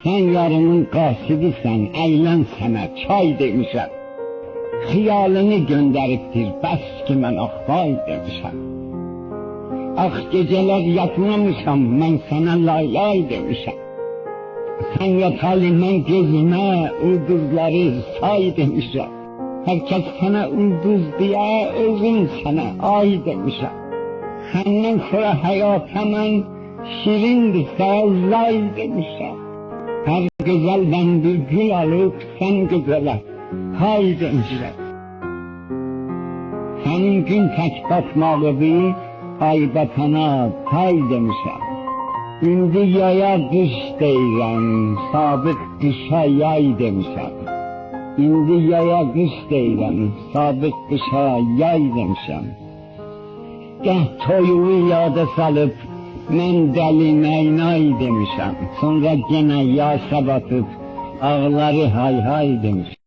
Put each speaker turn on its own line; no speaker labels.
Sen yarımın qasidisən, əylən sənə çay demişəm. Xiyalını göndəribdir, bəs ki mən axvay demişəm. Ax gecələr yatmamışam, mən sənə lay demişəm. Sen yatalı mən gözümə, ulduzları say demişəm. Herkes sana ulduz diye, özüm sana ay demişəm. Senden sonra hayata mən şirindirsə lay demişəm. Her güzelden bir gül alıp sen güzele hay demişəm. Senin gün tek batmalıdır, ay batana tay demişəm. İndi yaya qış deyirəm, sabit qışa yay demişəm. İndi yaya qış deyirəm, sabit qışa yay demişəm. Gəh toyuğu yada salıp, mən dəli naynay demişəm. Sonra gene yaşa batıp, ağları hay hay demişəm.